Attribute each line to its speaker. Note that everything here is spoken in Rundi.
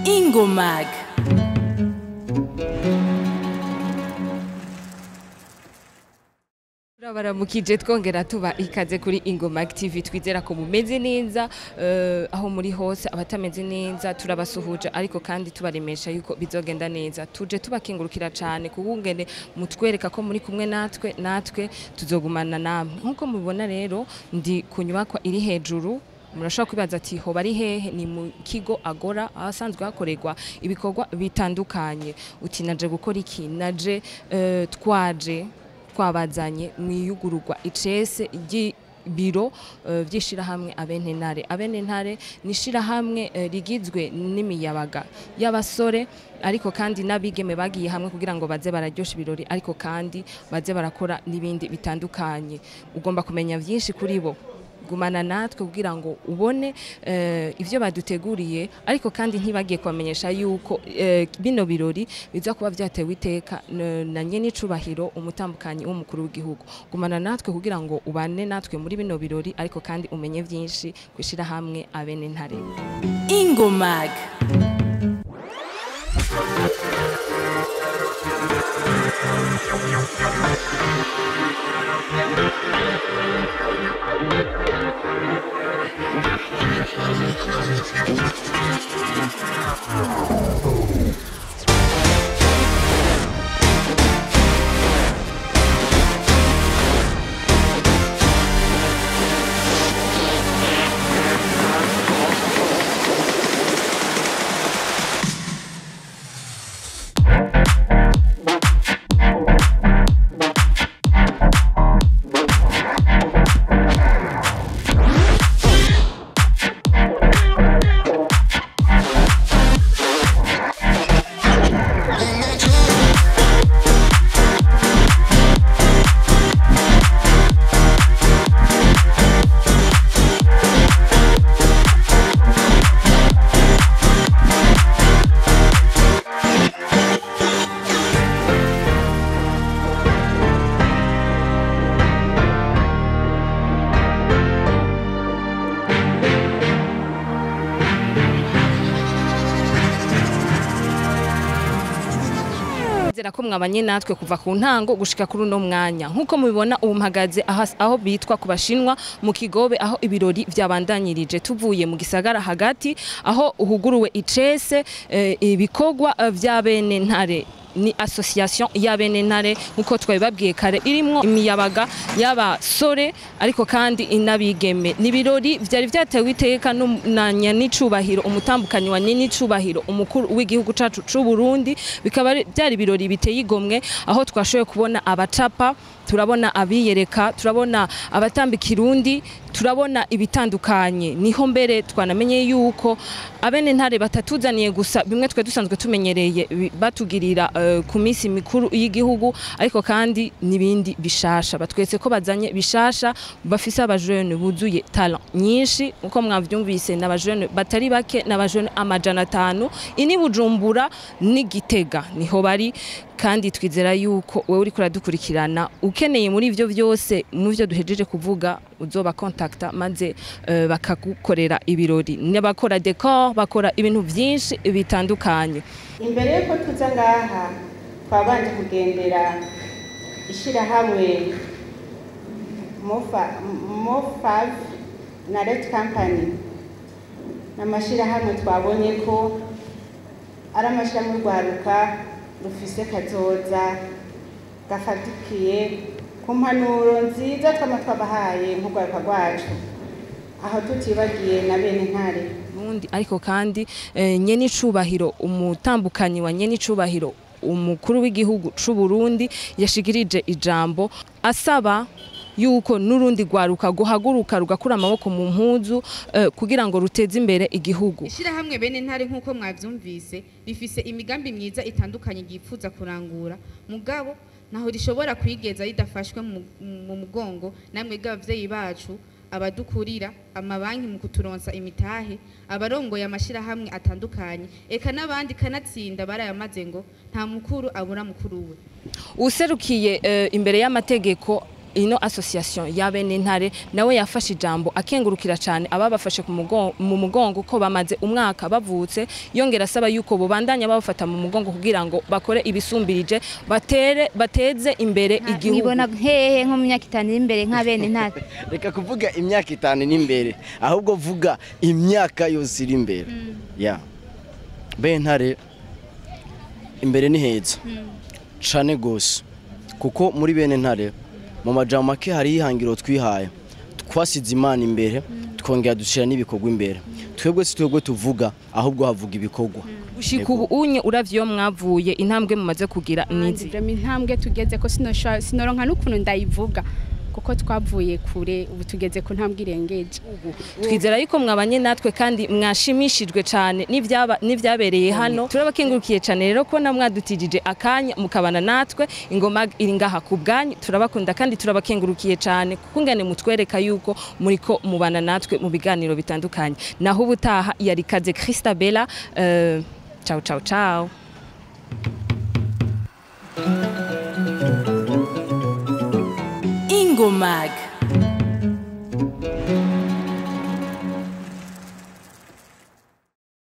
Speaker 1: Ingomag. Baramukije twongera tuba ikaze kuri Ingomag TV, twizera ko mumeze neza aho muri hose. Abatameze neza turabasuhuje, ariko kandi tubaremesha yuko bizogenda neza. Tuje tubakingurukira cyane kubungene mutwereka ko muri kumwe natwe tuzogumana namwe. Nkuko mubibona rero ndi kunyubakwa iri hejuru, murashobora kwibaza ati ho bari hehe? Ni mu kigo Agora ahasanzwe hakorerwa ibikorwa bitandukanye. Uti naje gukora iki? Naje twabazanye mwiyugururwa icese biro vy'ishirahamwe abenentare n'ishirahamwe rigizwe n'imiyabaga y'abasore, ariko kandi n'abigeme bagiye hamwe kugira ngo baze bararyosha ibirori, ariko kandi baze barakora n'ibindi bitandukanye. Ugomba kumenya vyinshi kuri bo, gumana natwe kugira ngo ubone ivyo baduteguriye, ariko kandi ntibagiye kubamenyesha yuko bino birori biza kuba vyatewe iteka na Nyen umutambukanyi w'umukuru w'igihugu. Gumana natwe kugira ngo ubane natwe muri bino birori, ariko kandi umenye vyinshi kwishirahamwe abenentare. Ingomag. Ko mwabanye natwe kuva ku ntango gushika kuri uno mwanya. Nkuko mubibona ubu mpagaze aho bitwa ku Bashinwa mu Kigobe, aho ibirori vyabandanyirije. Tuvuye mu gisagara hagati aho uhuguruwe icese ibikorwa vy'abenentare. Ni association y'abenentare nkuko twabibabwiye kare, irimwo imiyabaga y'abasore ariko kandi inabigeme. Ni birori vyari vyatewe iteka na Nyen umutambukanyi wa Nyen umukuru w'igihugu cacu c'u Burundi. Bikaba byari birori biteye igomwe, aho twashoboye kubona abacapa, turabona abiyereka, turabona abatamba Kirundi, turabona ibitandukanye. Niho mbere twanamenye yuko abenentare batatuzaniye gusa bimwe twe dusanzwe tumenyereye batugirira ku minsi mikuru y'igihugu, ariko kandi nibindi bishasha. Batwetse ko bazanye bishasha, bafise abajene buzuye talent nyinshi. Uko mwavyumvise n'abajene batari bake, n'abajene amajana 5 ini Bujumbura ni Gitega niho bari. Kandi twizera yuko wewe uri kuradukurikirana ukeneye muri ivyo vyose mu byo duhejeje kuvuga, uzoba contacta maze bakagukorera ibirori. N'abakora decor, bakora ibintu vyinshi bitandukanye.
Speaker 2: Imbere yuko tuza ngaha twabanje kugendera ishirahamwe Mofav na Red Company, n'amashirahamwe twabonye ko ari amashirahamwe rwaruka rufise kazoza gafatikiye ku mpanuro nziza twabahaye nk'urwaruka rwacu, aho tutibagiye na benentare.
Speaker 1: Ariko kandi Nyen umutambukanyi wa Nyen umukuru w'igihugu c'u Burundi yashigirije ijambo asaba yuko nurundi rwaruka guhaguruka rugakura amaboko mu mpuzu kugira ngo ruteze imbere igihugu.
Speaker 3: Ishirahamwe benentare nkuko mwavyumvise rifise imigambi myiza itandukanye gipfuza kurangura, mugabo naho rishobora kwigeza ridafashwe mu mugongo namwe gavyeyi bacu, abadukurira amabanki mu kuturonsa imitahe, abarongoye amashirahamwe atandukanye, eka n'abandi kanatsinda barayamaze ngo nta mukuru abura mukuru we.
Speaker 1: Userukiye imbere y'amategeko ino association ya bene ntare nawe yafashe ijambo akengurukira cyane ababafashe mu mugongo ko bamaze umwaka bavutse yongera asaba yuko bobandanya babafata mu mugongo kugira ngo bakore ibisumbirije bateze imbere igihugu.
Speaker 4: Nibona hehe nko mu myaka 5 imbere nka bene ntare.
Speaker 5: Reka kuvuga imyaka 5 n'imbere ahubwo vuga imyaka yose iri imbere. Ya bene ntare imbere ni heza cane gose kuko muri bene ntare mu majambo make hari ihangiro twihaye twasize Imana imbere twongera dushira n'ibikorwa imbere twebwe si twebwe tuvuga ahubwo havuga ibikorwa.
Speaker 1: Gushika ubu unye uravyo mwavuye intambwe mumaze kugira nizi
Speaker 6: intambwe tugeze ko sinoronka n'ukuntu ndayivuga kuko twavuye kure ubu tugeze ku ntambwe irengeje.
Speaker 1: Twizera yuko mwabanye natwe kandi mwashimishijwe cyane n'ivyabereye hano. Turabakengurukiye cyane rero ko namwadutijije akanya mukabana natwe. Ingomag iri ngaha ku bwanyu, turabakunda kandi turabakengurukiye cyane kuko ngane mutwereka yuko muriko mubana natwe mu biganiro bitandukanye. Naho ubutaha yari Kaze Christabella. Ciao ciao ciao.
Speaker 7: Ingomag.